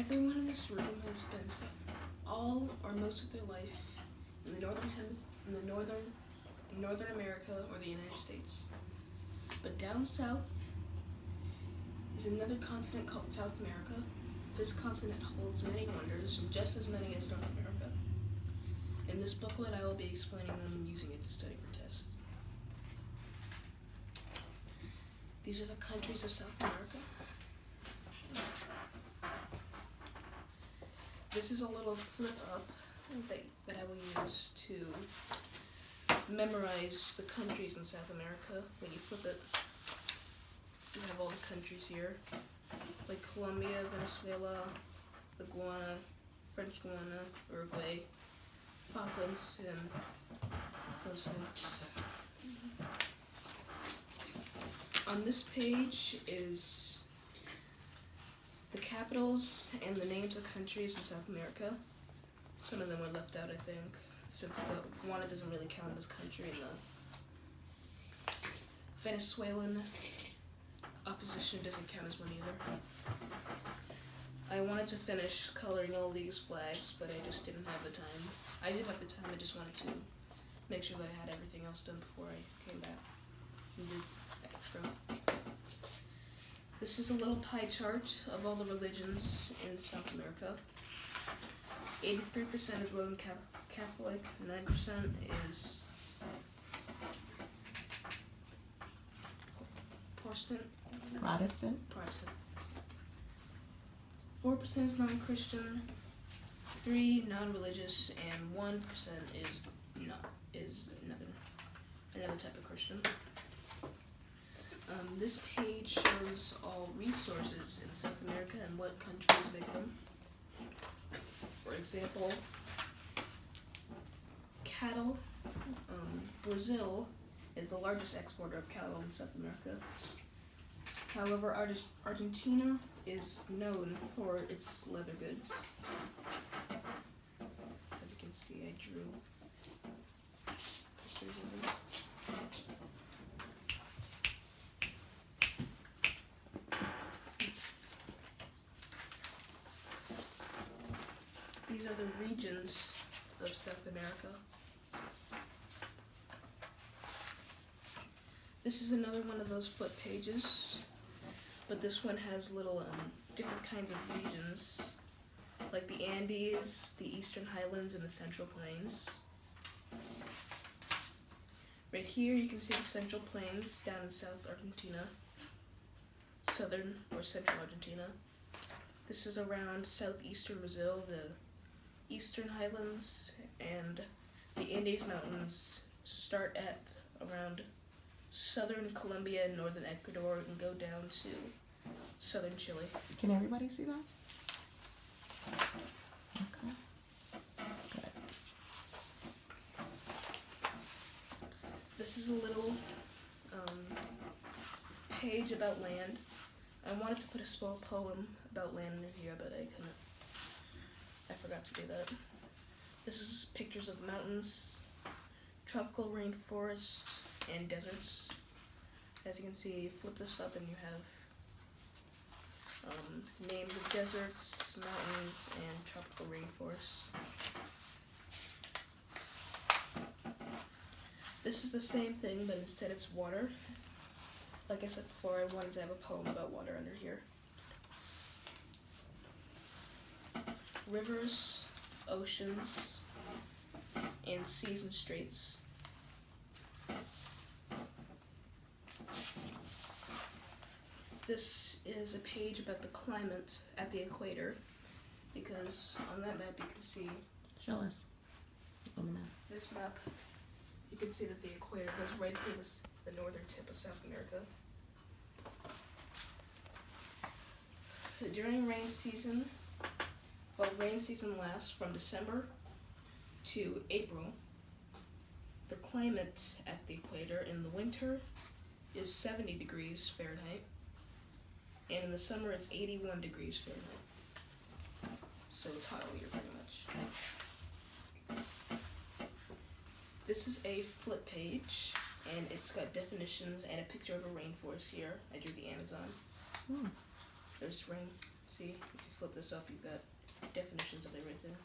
Everyone in this room has spent all or most of their life in Northern America or the United States. But down south is another continent called South America. This continent holds many wonders, just as many as North America. In this booklet, I will be explaining them and using it to study for tests. These are the countries of South America. This is a little flip up that I will use to memorize the countries in South America. When you flip it, you have all the countries here, like Colombia, Venezuela, the Guyana, French Guiana, Uruguay, Falklands, and those things. On this page is the capitals and the names of countries in South America. Some of them were left out, I think, since the Guyana doesn't really count as country, and the Venezuelan opposition doesn't count as one either. I wanted to finish coloring all these flags, but I just didn't have the time. I did have the time, I just wanted to make sure that I had everything else done before I came back and did extra. This is a little pie chart of all the religions in South America. 83% is Roman Catholic, 9% is Protestant. 4% is non-Christian, 3% non-religious, and 1% is another type of Christian. This page shows all resources in South America and what countries make them. For example, cattle. Brazil is the largest exporter of cattle in South America. However, Argentina is known for its leather goods. As you can see, I drew pictures of them. These are the regions of South America. This is another one of those flip pages, but this one has little different kinds of regions, like the Andes, the Eastern Highlands, and the Central Plains. Right here you can see the Central Plains down in South Argentina, Southern or Central Argentina. This is around southeastern Brazil. The Eastern Highlands and the Andes Mountains start at around southern Colombia and northern Ecuador and go down to southern Chile. Can everybody see that? Okay. Good. This is a little page about land. I wanted to put a small poem about land in here, but I couldn't. I forgot to do that. This is pictures of mountains, tropical rainforests, and deserts. As you can see, you flip this up and you have names of deserts, mountains, and tropical rainforests. This is the same thing, but instead it's water. Like I said before, I wanted to have a poem about water under here. Rivers, oceans, and seas and straits. This is a page about the climate at the equator, because on that map you can see, Show us on the map. this map, you can see that the equator goes right through the northern tip of South America. During rain season, well, rain season lasts from December to April. The climate at the equator in the winter is 70 degrees Fahrenheit, and in the summer it's 81 degrees Fahrenheit. So it's hot all year pretty much. This is a flip page, and it's got definitions and a picture of a rainforest here. I drew the Amazon. Hmm. There's rain. See? see. If you flip this up, you've got definitions of everything.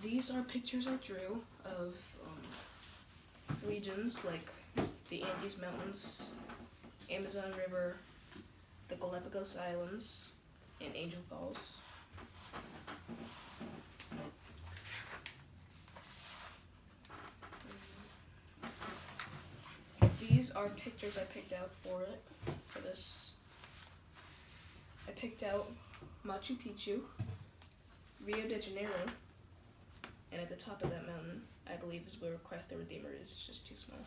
These are pictures I drew of regions like the Andes Mountains, Amazon River, the Galapagos Islands, and Angel Falls. These are pictures I picked out for this. I picked out Machu Picchu, Rio de Janeiro, and at the top of that mountain, I believe, is where Christ the Redeemer is. It's just too small.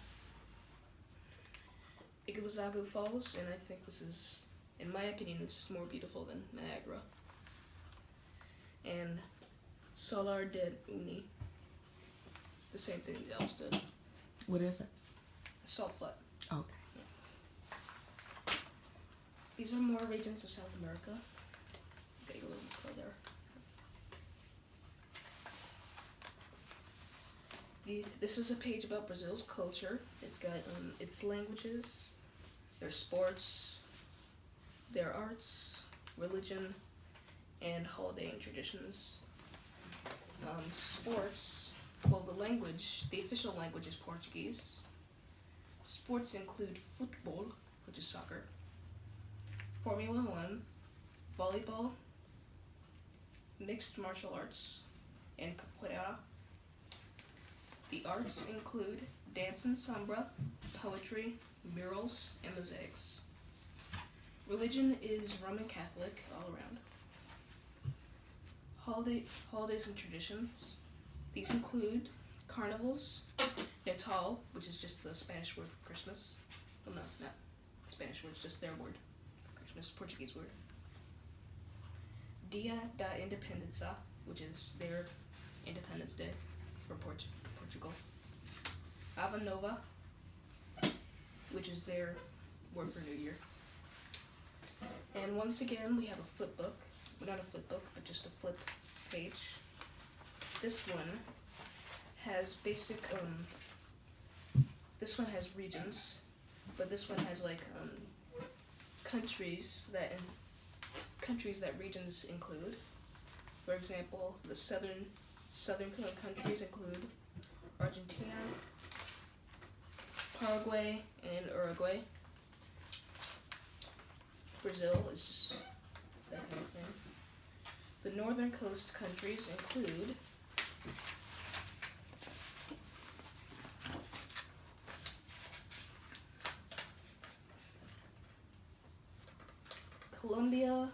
Iguazu Falls, and I think this is, in my opinion, it's just more beautiful than Niagara. And Salar de Uyuni, the same thing the Alps did. What is it? Salt flat. Okay. These are more regions of South America. Get you a little further. This is a page about Brazil's culture. It's got its languages, their sports, their arts, religion, and holiday and traditions. Sports, well, the official language is Portuguese. Sports include football, which is soccer, Formula One, volleyball, mixed martial arts, and capoeira. The arts include dance and samba, poetry, murals, and mosaics. Religion is Roman Catholic all around. Holidays and traditions. These include carnivals, Natal, which is just the Spanish word for Christmas. Well, no, not the Spanish word, it's just their word for Christmas, Portuguese word. Dia da Independencia, which is their Independence Day for Portugal. Ava Nova, which is their word for New Year. And once again, we have a flip book. Well, not a flip book, but just a flip page. This one has basic, this one has regions, but this one has like countries that regions include. For example, the southern countries include Argentina, Paraguay, and Uruguay. Brazil is just that kind of thing. The northern coast countries include Colombia,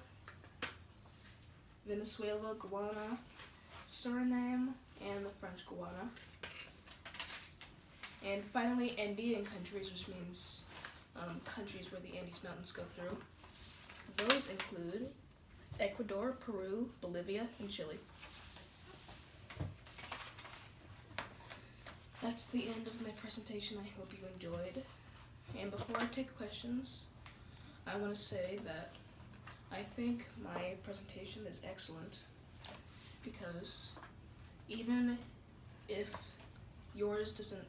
Venezuela, Guyana, Suriname, and the French Guiana. And finally, Andean countries, which means countries where the Andes Mountains go through. Those include Ecuador, Peru, Bolivia, and Chile. That's the end of my presentation. I hope you enjoyed. And before I take questions, I want to say that I think my presentation is excellent because even if yours doesn't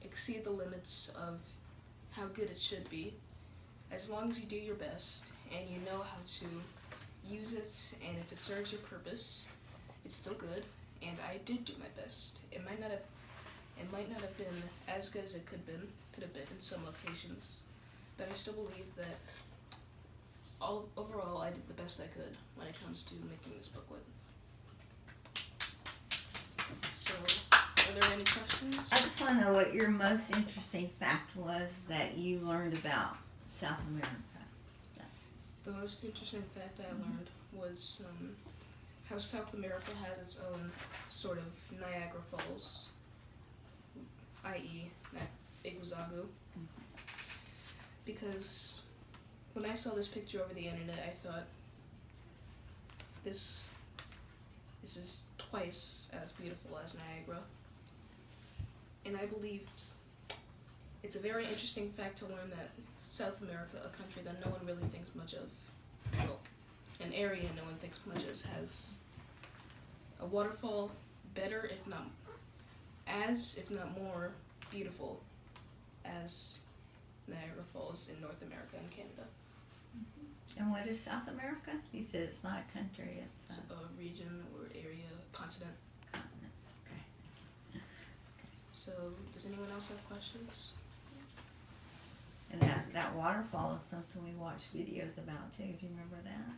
exceed the limits of how good it should be, as long as you do your best and you know how to use it, and if it serves your purpose, it's still good. And I did do my best. It might not have been as good as it could have been in some locations, but I still believe that overall I did the best I could when it comes to making this booklet. So, are there any questions? I just want to know what your most interesting fact was that you learned about South America. The most interesting fact I learned was how South America has its own sort of Niagara Falls, i.e. Iguazu. Because when I saw this picture over the internet, I thought, this is twice as beautiful as Niagara. And I believe it's a very interesting fact to learn that South America, a country that no one really thinks much of, well, an area no one thinks much of, has a waterfall better, if not more beautiful as Niagara Falls in North America and Canada. And what is South America? You said it's not a country, it's It's a a region or area, continent. continent. Okay. So, does anyone else have questions? And that waterfall is something we watched videos about too. Do you remember that?